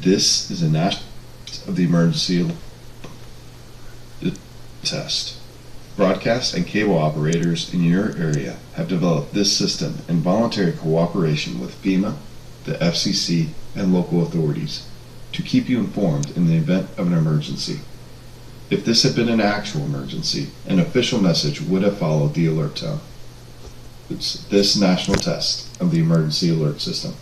This is a national of the emergency test. Broadcast and cable operators in your area have developed this system in voluntary cooperation with FEMA, the FCC, and local authorities to keep you informed in the event of an emergency. If this had been an actual emergency, an official message would have followed the alert tone. It's this national test of the emergency alert system.